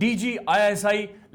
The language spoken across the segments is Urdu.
DG ISI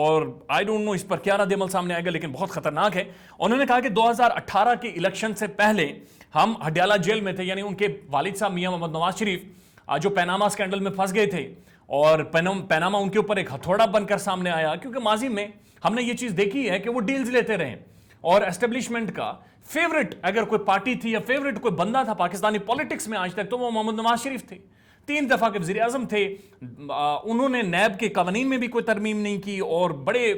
اور آئی ڈونٹ نو اس پر کیا رد عمل سامنے آئے گا، لیکن بہت خطرناک ہے. انہوں نے کہا کہ 2018 کے الیکشن سے پہلے ہم ہڈیالہ جیل میں تھے، یعنی ان کے والد صاحب میاں محمد نواز شریف جو پیناما اسکینڈل میں پھنس گئے تھے، اور پیناما ان کے اوپر ایک ہتھوڑا بن کر سامنے آیا، کیونکہ ماضی میں ہم نے یہ چیز دیکھی ہے کہ وہ ڈیلز لیتے رہے. اور اسٹیبلشمنٹ کا فیورٹ اگر کوئی پارٹی تھی یا فیورٹ کوئی بندہ تھا پاکستانی پولیٹکس میں آج تک، تو وہ محمد نواز شریف تھے. 3 دفعہ کے وزیر اعظم تھے. انہوں نے نیب کے قوانین میں بھی کوئی ترمیم نہیں کی اور بڑے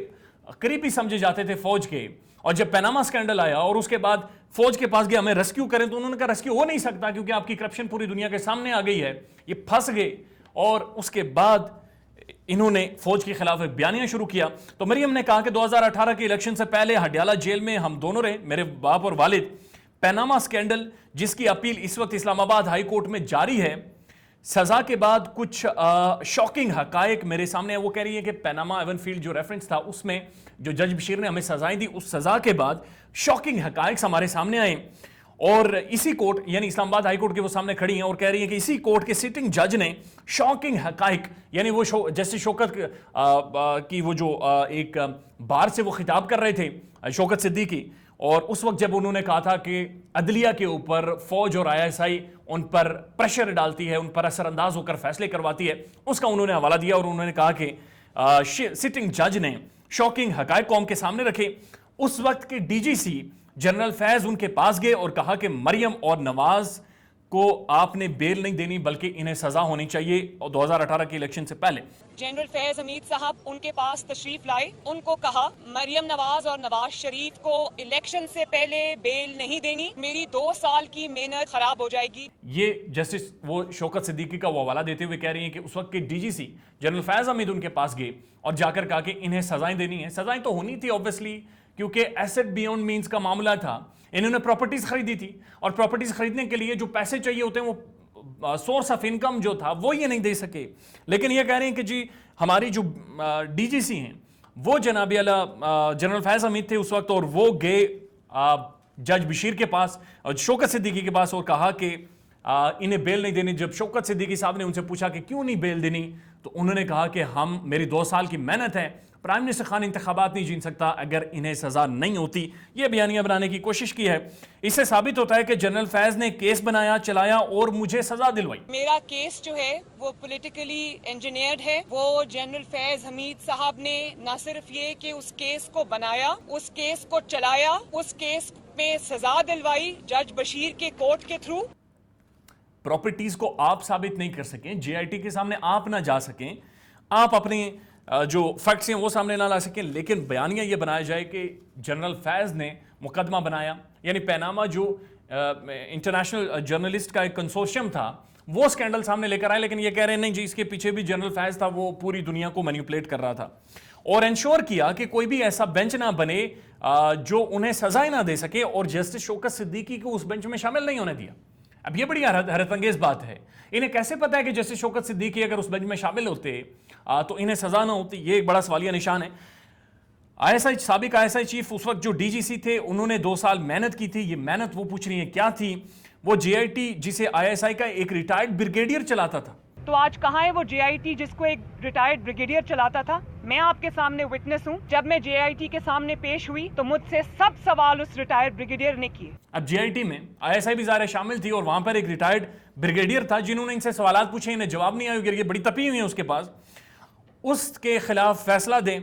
قریبی سمجھے جاتے تھے فوج کے. اور جب پیناما اسکینڈل آیا اور اس کے بعد فوج کے پاس گیا ہمیں ریسکیو کریں، تو انہوں نے کہا ریسکیو ہو نہیں سکتا کیونکہ آپ کی کرپشن پوری دنیا کے سامنے آ گئی ہے. یہ پھنس گئے اور اس کے بعد انہوں نے فوج کے خلاف ایک بیانیہ شروع کیا. تو مریم نے کہا کہ 2018 کے الیکشن سے پہلے ہڈیالہ جیل میں ہم دونوں رہے، میرے باپ اور والد. پیناما اسکینڈل جس کی اپیل اس وقت اسلام آباد ہائی کورٹ میں جاری ہے، سزا کے بعد کچھ شاکنگ حقائق میرے سامنے ہے. وہ کہہ رہی ہے کہ پیناما ایون فیلڈ جو ریفرنس تھا اس میں جو جج بشیر نے ہمیں سزائیں دی، اس سزا کے بعد شاکنگ حقائق ہمارے سامنے آئے. اور اسی کورٹ یعنی اسلام آباد ہائی کورٹ کے وہ سامنے کھڑی ہیں اور کہہ رہی ہیں کہ اسی کورٹ کے سٹنگ جج نے شاکنگ حقائق، یعنی وہ جسٹس شوکت کی وہ جو ایک بار سے وہ خطاب کر رہے تھے شوکت صدیقی، اور اس وقت جب انہوں نے کہا تھا کہ عدلیہ کے اوپر فوج اور ISI ان پر پریشر ڈالتی ہے، ان پر اثر انداز ہو کر فیصلے کرواتی ہے، اس کا انہوں نے حوالہ دیا. اور انہوں نے کہا کہ سٹنگ جج نے شاکنگ حقائق قوم کے سامنے رکھے. اس وقت کے DGC جنرل فیض ان کے پاس گئے اور کہا کہ مریم اور نواز کو آپ نے بیل نہیں دینی بلکہ انہیں سزا ہونی چاہیے 2018 کے الیکشن سے پہلے. جنرل فیض حمید صاحب ان کے پاس تشریف لائے، ان کو کہا مریم نواز اور نواز شریف کو الیکشن سے پہلے بیل نہیں دینی، میری 2 سال کی محنت خراب ہو جائے گی. یہ جسٹس وہ شوکت صدیقی کا وہ حوالہ دیتے ہوئے کہہ رہی ہیں کہ اس وقت کے DGC جنرل فیض حمید ان کے پاس گئے اور جا کر کہا کہ انہیں سزائیں دینی ہیں. سزائیں تو ہونی تھی اوبویسلی، کیونکہ ایسٹ بیونڈ مینز کا معاملہ تھا. انہوں نے پراپرٹیز خریدی تھی اور پراپرٹیز خریدنے کے لیے جو پیسے چاہیے ہوتے ہیں وہ سورس آف انکم جو تھا وہ یہ نہیں دے سکے. لیکن یہ کہہ رہے ہیں کہ جی ہماری جو DGC ہیں وہ جناب اعلیٰ جنرل فیض حمید تھے اس وقت، اور وہ گئے جج بشیر کے پاس اور شوکت صدیقی کے پاس اور کہا کہ انہیں بیل نہیں دینی. جب شوکت صدیقی صاحب نے ان سے پوچھا کہ کیوں نہیں بیل دینی، تو انہوں نے کہا کہ میری 2 سال کی محنت ہے، پرائم منسٹر خان انتخابات نہیں جیت سکتا اگر انہیں سزا نہیں ہوتی. یہ بیانیہ بنانے کی کوشش کی ہے. اس سے ثابت ہوتا ہے کہ جنرل فیض نے کیس بنایا، چلایا اور مجھے سزا دلوائی. میرا کیس جو ہے وہ پولیٹیکلی انجینئرڈ ہے. وہ جنرل فیض حمید صاحب نے نہ صرف یہ کہ اس کیس کو بنایا، اس کیس کو چلایا، اس کیس میں سزا دلوائی جج بشیر کے کورٹ کے تھرو. پراپرٹیز کو آپ ثابت نہیں کر سکیں، JIT کے سامنے آپ نہ جا سکیں، آپ اپنے جو فیکٹس ہیں وہ سامنے نہ لا سکیں، لیکن بیانیہ یہ بنایا جائے کہ جنرل فیض نے مقدمہ بنایا. یعنی پیناما جو انٹرنیشنل جرنلسٹ کا ایک کنسورشیم تھا وہ سکینڈل سامنے لے کر آئے، لیکن یہ کہہ رہے ہیں نہیں جی اس کے پیچھے بھی جنرل فیض تھا، وہ پوری دنیا کو مینیپولیٹ کر رہا تھا. اور انشور کیا کہ کوئی بھی ایسا بینچ نہ بنے جو انہیں سزائیں نہ دے سکے، اور جسٹس شوکت صدیقی کو اس بینچ میں شامل نہیں ہونے دیا. اب یہ بڑی حیرت انگیز بات ہے. انہیں کیسے پتا ہے کہ جسٹس شوکت صدیقی اگر اس بینچ میں شامل ہوتے تو انہیں سزا نہ ہوتی؟ یہ ایک بڑا سوالیہ نشان ہے. سابق ISI چیف اس وقت جو DGC تھے انہوں نے 2 سال محنت کی تھی. یہ محنت وہ پوچھ رہی ہیں کیا تھی؟ وہ JIT جسے ISI کا ایک ریٹائرڈ بریگیڈیئر چلاتا تھا. تو آج کہاں ہے وہ JIT جس کو ایک ریٹائرڈ بریگیڈیئر چلاتا تھا؟ میں آپ کے سامنے وٹنس ہوں. جب میں JIT کے سامنے پیش ہوئی تو مجھ سے سب سوال اس ریٹائرڈ بریگیڈیئر نے کیے. اب JIT میں ISI بھی ظاہر شامل تھی اور وہاں پر ایک ریٹائرڈ بریگیڈیئر تھا جنہوں نے ان سے سوالات پوچھے، انہیں جواب نہیں آئے، یہ بڑی تپی ہوئی ہیں اس کے پاس. اس کے خلاف فیصلہ دیں،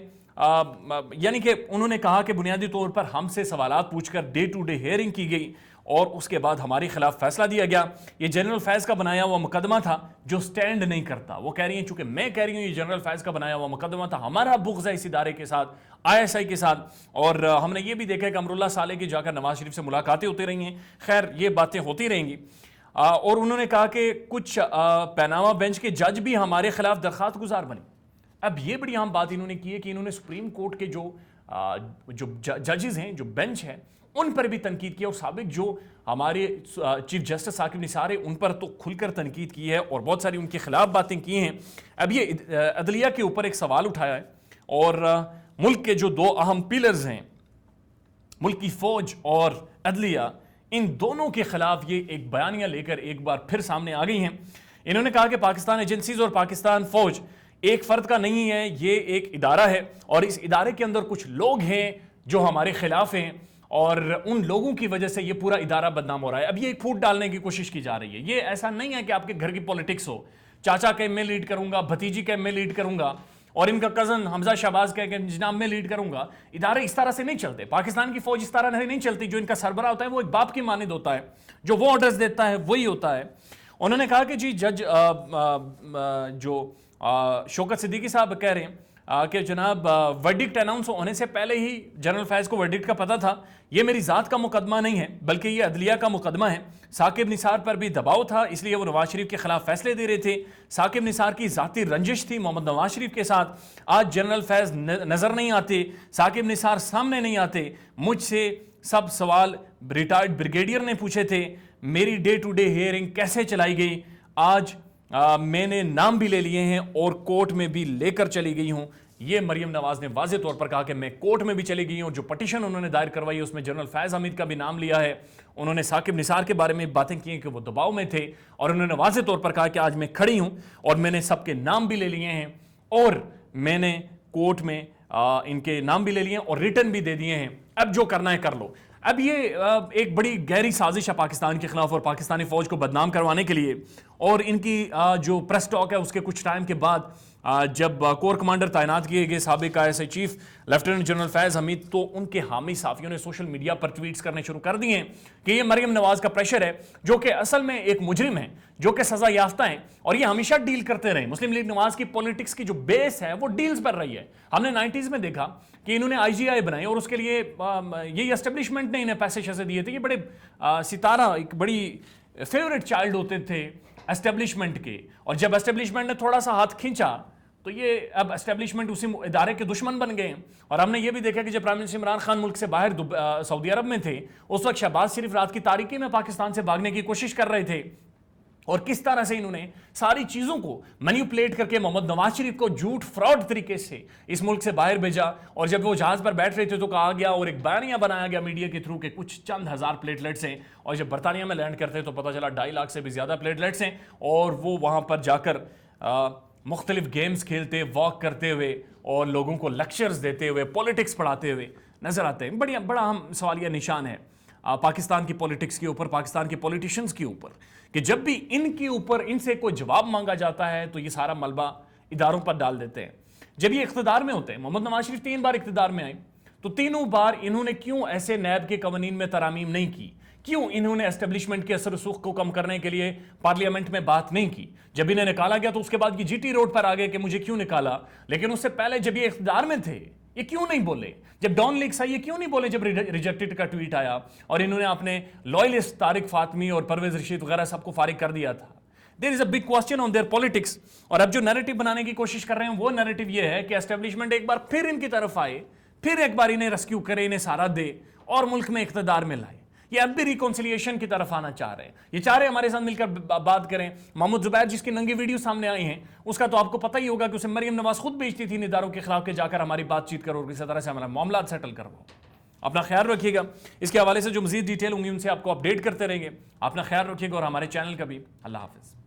یعنی کہ انہوں نے کہا کہ بنیادی طور پر ہم سے سوالات پوچھ کر ڈے ٹو ڈے ہیئرنگ کی گئی اور اس کے بعد ہمارے خلاف فیصلہ دیا گیا. یہ جنرل فیض کا بنایا ہوا مقدمہ تھا جو سٹینڈ نہیں کرتا. وہ کہہ رہی ہیں چونکہ میں کہہ رہی ہوں یہ جنرل فیض کا بنایا ہوا مقدمہ تھا، ہمارا بغض ہے اس ادارے کے ساتھ، ISI کے ساتھ. اور ہم نے یہ بھی دیکھا کہ امراللہ صالح کی جا کر نواز شریف سے ملاقاتیں ہوتی رہی ہیں. خیر یہ باتیں ہوتی رہیں گی. اور انہوں نے کہا کہ کچھ پیناما بینچ کے جج بھی ہمارے خلاف درخواست گزار بنے. اب یہ بڑی اہم بات انہوں نے کی ہے کہ انہوں نے سپریم کورٹ کے جو ججز ہیں، جو بینچ ہے، ان پر بھی تنقید کی، اور سابق جو ہمارے چیف جسٹس ثاقب نثار ہیں ان پر تو کھل کر تنقید کی ہے اور بہت ساری ان کے خلاف باتیں کی ہیں. اب یہ عدلیہ کے اوپر ایک سوال اٹھایا ہے اور ملک کے جو 2 اہم پیلرز ہیں، ملک کی فوج اور عدلیہ، ان دونوں کے خلاف یہ ایک بیانیہ لے کر ایک بار پھر سامنے آ گئی ہیں. انہوں نے کہا کہ پاکستان ایجنسیز اور پاکستان فوج ایک فرد کا نہیں ہے، یہ ایک ادارہ ہے، اور اس ادارے کے اندر کچھ لوگ ہیں جو ہمارے خلاف ہیں، اور ان لوگوں کی وجہ سے یہ پورا ادارہ بدنام ہو رہا ہے۔ اب یہ ایک پھوٹ ڈالنے کی کوشش کی جا رہی ہے۔ یہ ایسا نہیں ہے کہ آپ کے گھر کی پولیٹکس ہو، چاچا کہ میں لیڈ کروں گا، بھتیجی کہ میں لیڈ کروں گا، اور ان کا کزن حمزہ شہباز کہ جناب میں لیڈ کروں گا۔ ادارے اس طرح سے نہیں چلتے، پاکستان کی فوج اس طرح نہیں چلتی۔ جو ان کا سربراہ ہوتا ہے وہ ایک باپ کی مانند ہوتا ہے، جو وہ آرڈرز دیتا ہے وہی ہوتا ہے۔ انہوں نے کہا کہ جی جج جو شوکت صدیقی صاحب کہہ رہے ہیں کہ جناب ورڈکٹ اناؤنس ہونے سے پہلے ہی جنرل فیض کو ورڈکٹ کا پتہ تھا۔ یہ میری ذات کا مقدمہ نہیں ہے بلکہ یہ عدلیہ کا مقدمہ ہے۔ ثاقب نثار پر بھی دباؤ تھا، اس لیے وہ نواز شریف کے خلاف فیصلے دے رہے تھے۔ ثاقب نثار کی ذاتی رنجش تھی محمد نواز شریف کے ساتھ۔ آج جنرل فیض نظر نہیں آتے، ثاقب نثار سامنے نہیں آتے۔ مجھ سے سب سوال ریٹائرڈ بریگیڈیئر نے پوچھے تھے، میری ڈے ٹو ڈے ہیئرنگ کیسے چلائی گئی؟ آج میں نے نام بھی لے لیے ہیں اور کورٹ میں بھی لے کر چلی گئی ہوں۔ یہ مریم نواز نے واضح طور پر کہا کہ میں کورٹ میں بھی چلی گئی ہوں۔ جو پٹیشن انہوں نے دائر کروائی ہے اس میں جنرل فیض حمید کا بھی نام لیا ہے۔ انہوں نے ثاقب نثار کے بارے میں باتیں کی ہیں کہ وہ دباؤ میں تھے، اور انہوں نے واضح طور پر کہا کہ آج میں کھڑی ہوں اور میں نے سب کے نام بھی لے لیے ہیں، اور میں نے کورٹ میں ان کے نام بھی لے لیے ہیں اور ریٹن بھی دے دیے ہیں۔ اب جو کرنا ہے کر لو۔ اب یہ ایک بڑی گہری سازش ہے پاکستان کے خلاف اور پاکستانی فوج کو بدنام کروانے کے لیے، اور ان کی جو پریس ٹاک ہے اس کے کچھ ٹائم کے بعد جب کور کمانڈر تعینات کیے گئے سابق ISI چیف لیفٹیننٹ جنرل فیض حمید، تو ان کے حامی صحافیوں نے سوشل میڈیا پر ٹویٹس کرنے شروع کر دیے ہیں کہ یہ مریم نواز کا پریشر ہے، جو کہ اصل میں ایک مجرم ہے، جو کہ سزا یافتہ ہیں، اور یہ ہمیشہ ڈیل کرتے رہے۔ مسلم لیگ نواز کی پولیٹکس کی جو بیس ہے وہ ڈیلز پر رہی ہے۔ ہم نے 90s میں دیکھا کہ انہوں نے IGI بنائی، اور اس کے لیے یہی اسٹیبلشمنٹ نے انہیں پیسے شیسے دیے تھے۔ یہ بڑے ستارہ، ایک بڑی فیوریٹ چائلڈ ہوتے تھے اسٹیبلشمنٹ کے، اور جب اسٹیبلشمنٹ نے تھوڑا سا ہاتھ کھینچا تو یہ اب اسٹیبلشمنٹ اسی ادارے کے دشمن بن گئے ہیں۔ اور ہم نے یہ بھی دیکھا کہ جب پرائم منسٹر عمران خان ملک سے باہر سعودی عرب میں تھے، اس وقت شہباز شریف رات کی تاریکی میں پاکستان سے بھاگنے کی کوشش کر رہے تھے، اور کس طرح سے انہوں نے ساری چیزوں کو مینیپولیٹ کر کے محمد نواز شریف کو جھوٹ فراڈ طریقے سے اس ملک سے باہر بھیجا۔ اور جب وہ جہاز پر بیٹھ رہے تھے تو کہا گیا اور ایک بیانیہ بنایا گیا میڈیا کے تھرو کہ کچھ چند ہزار پلیٹلیٹس ہیں، اور جب برطانیہ میں لینڈ کرتے تو پتہ چلا 2.5 لاکھ سے بھی زیادہ پلیٹلیٹس ہیں، اور وہ وہاں پر جا کر مختلف گیمز کھیلتے، واک کرتے ہوئے، اور لوگوں کو لیکچرز دیتے ہوئے، پولیٹکس پڑھاتے ہوئے نظر آتے ہیں۔ بڑا اہم سوالیہ نشان ہے پاکستان کی پولیٹکس کے اوپر، پاکستان کے پولیٹیشنز کے اوپر، کہ جب بھی ان کے اوپر ان سے کوئی جواب مانگا جاتا ہے تو یہ سارا ملبہ اداروں پر ڈال دیتے ہیں۔ جب یہ اقتدار میں ہوتے ہیں، محمد نواز شریف 3 بار اقتدار میں آئے، تو تینوں بار انہوں نے کیوں ایسے نیب کے قوانین میں ترامیم نہیں کی؟ کیوں انہوں نے اسٹیبلشمنٹ کے اثر و رسوخ کو کم کرنے کے لیے پارلیمنٹ میں بات نہیں کی؟ جب انہیں نکالا گیا تو اس کے بعد یہ GT روڈ پر آ گئے کہ مجھے کیوں نکالا، لیکن اس سے پہلے جب یہ اقتدار میں تھے یہ کیوں نہیں بولے؟ جب ڈان لیکس آئی یہ کیوں نہیں بولے؟ جب ریجیکٹڈ کا ٹویٹ آیا اور انہوں نے اپنے لوئلسٹ طارق فاطمی اور پرویز رشید وغیرہ سب کو فارغ کر دیا تھا۔ There is a big question on their politics, اور اب جو نیریٹو بنانے کی کوشش کر رہے ہیں وہ نیریٹو یہ ہے کہ اسٹیبلشمنٹ ایک بار پھر ان کی طرف آئے، پھر ایک بار انہیں ریسکیو کرے، انہیں سہارا دے اور ملک میں اقتدار میں لائے۔ یہ اب بھی ریکونسیلیشن کی طرف آنا چاہ رہے ہیں، یہ چاہ رہے ہیں ہمارے ساتھ مل کر بات کریں۔ محمود زبیر جس کی ننگی ویڈیو سامنے آئی ہیں اس کا تو آپ کو پتہ ہی ہوگا کہ اسے مریم نواز خود بھیجتی تھی ان اداروں کے خلاف کہ جا کر ہماری بات چیت کرو اور کسی طرح سے ہمارا معاملات سیٹل کرو۔ اپنا خیال رکھیے گا، اس کے حوالے سے جو مزید ڈیٹیل ہوں گی ان سے آپ کو اپڈیٹ کرتے رہیں گے۔ اپنا خیال رکھیے گا اور ہمارے چینل کا بھی۔ اللہ حافظ۔